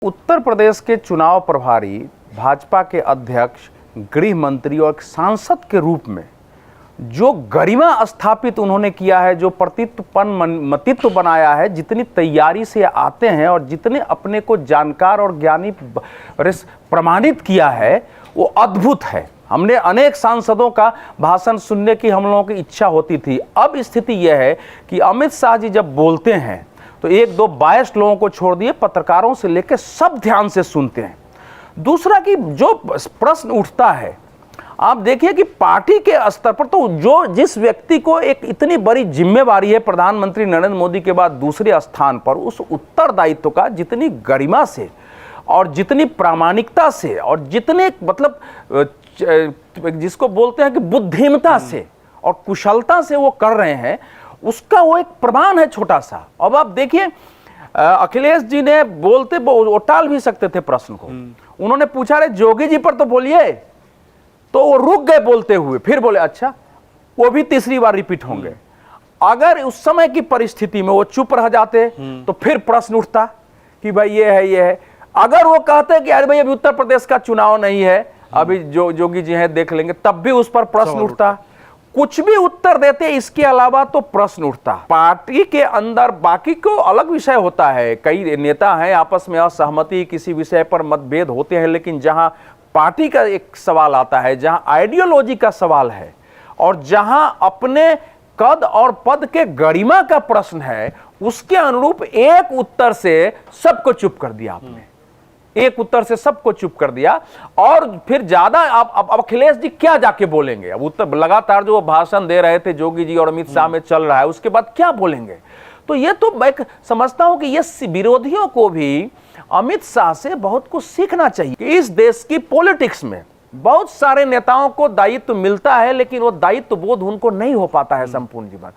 उत्तर प्रदेश के चुनाव प्रभारी, भाजपा के अध्यक्ष, गृह मंत्री और एक सांसद के रूप में जो गरिमा स्थापित उन्होंने किया है, जो प्रतित्व बनाया है, जितनी तैयारी से आते हैं और जितने अपने को जानकार और ज्ञानी प्रमाणित किया है, वो अद्भुत है। हमने अनेक सांसदों का भाषण सुनने की हम लोगों की इच्छा होती थी। अब स्थिति यह है कि अमित शाह जी जब बोलते हैं तो एक दो बायस्ड लोगों को छोड़ दिए, पत्रकारों से लेकर सब ध्यान से सुनते हैं। दूसरा कि जो प्रश्न उठता है, आप देखिए कि पार्टी के स्तर पर तो जिस व्यक्ति को एक इतनी बड़ी जिम्मेवारी है, प्रधानमंत्री नरेंद्र मोदी के बाद दूसरे स्थान पर, उस उत्तरदायित्व का जितनी गरिमा से और जितनी प्रामाणिकता से और जितने मतलब जिसको बोलते हैं कि बुद्धिमता से और कुशलता से वो कर रहे हैं, उसका वो एक प्रमाण है छोटा सा। अब आप देखिए, अखिलेश जी ने बोलते वो टाल भी सकते थे प्रश्न को। उन्होंने पूछा, रे जोगी जी पर तो बोलिए, तो वो रुक गए बोलते हुए, फिर बोले अच्छा वो भी तीसरी बार रिपीट होंगे। अगर उस समय की परिस्थिति में वो चुप रह जाते तो फिर प्रश्न उठता कि भाई ये है। अगर वो कहते कि अरे भाई अभी उत्तर प्रदेश का चुनाव नहीं है, अभी जो जोगी जी हैं देख लेंगे, तब भी उस पर प्रश्न उठता। कुछ भी उत्तर देते, इसके अलावा तो प्रश्न उठता। पार्टी के अंदर बाकी को अलग विषय होता है, कई नेता हैं आपस में असहमति, किसी विषय पर मतभेद होते हैं, लेकिन जहां पार्टी का एक सवाल आता है, जहां आइडियोलॉजी का सवाल है और जहां अपने कद और पद के गरिमा का प्रश्न है, उसके अनुरूप एक उत्तर से सबको चुप कर दिया आपने। एक उत्तर से सबको चुप कर दिया। और फिर ज्यादा अब अखिलेश जी क्या जाके बोलेंगे? अब उत्तर लगातार जो भाषण दे रहे थे जोगी जी और अमित शाह में चल रहा है, उसके बाद क्या बोलेंगे? तो ये तो मैं समझता हूं कि ये विरोधियों को भी अमित शाह से बहुत कुछ सीखना चाहिए कि इस देश की पॉलिटिक्स में बहुत सारे नेताओं को दायित्व मिलता है, लेकिन वो दायित्व बोध उनको नहीं हो पाता है संपूर्ण जीवन।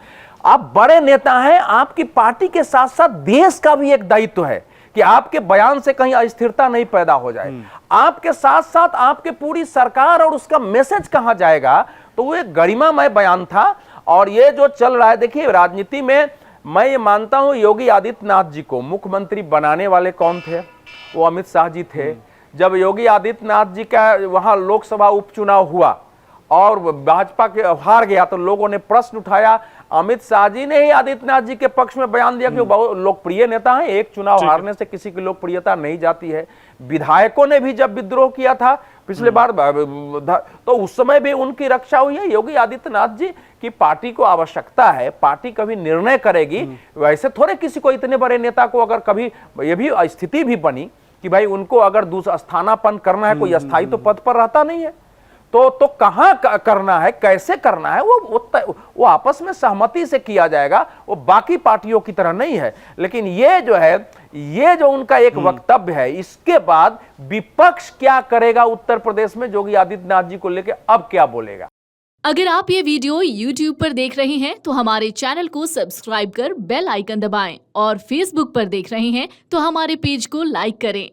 आप बड़े नेता हैं, आपकी पार्टी के साथ साथ देश का भी एक दायित्व है कि आपके बयान से कहीं अस्थिरता नहीं पैदा हो जाए। आपके साथ साथ आपके पूरी सरकार और उसका मैसेज कहां जाएगा। तो वो एक गरिमामय बयान था। और ये जो चल रहा है, देखिए राजनीति में मैं ये मानता हूं, योगी आदित्यनाथ जी को मुख्यमंत्री बनाने वाले कौन थे? वो अमित शाह जी थे। जब योगी आदित्यनाथ जी का वहां लोकसभा उपचुनाव हुआ और भाजपा के हार गया, तो लोगों ने प्रश्न उठाया, अमित शाह जी ने ही आदित्यनाथ जी के पक्ष में बयान दिया कि वो बहुत लोकप्रिय नेता हैं, एक चुनाव हारने से किसी की लोकप्रियता नहीं जाती है। विधायकों ने भी जब विद्रोह किया था पिछले बार, तो उस समय भी उनकी रक्षा हुई है। योगी आदित्यनाथ जी की पार्टी को आवश्यकता है, पार्टी कभी निर्णय करेगी। वैसे थोड़े किसी को, इतने बड़े नेता को अगर कभी ये भी स्थिति भी बनी कि भाई उनको अगर दूसरा स्थानापन्न करना है, कोई अस्थायी तो पद पर रहता नहीं है, तो कहां करना है, कैसे करना है, वो आपस में सहमति से किया जाएगा। वो बाकी पार्टियों की तरह नहीं है। लेकिन ये जो है, ये जो उनका एक वक्तव्य है, इसके बाद विपक्ष क्या करेगा उत्तर प्रदेश में योगी आदित्यनाथ जी को लेकर, अब क्या बोलेगा? अगर आप ये वीडियो YouTube पर देख रहे हैं तो हमारे चैनल को सब्सक्राइब कर बेल आइकन दबाएं, और Facebook पर देख रहे हैं तो हमारे पेज को लाइक करें।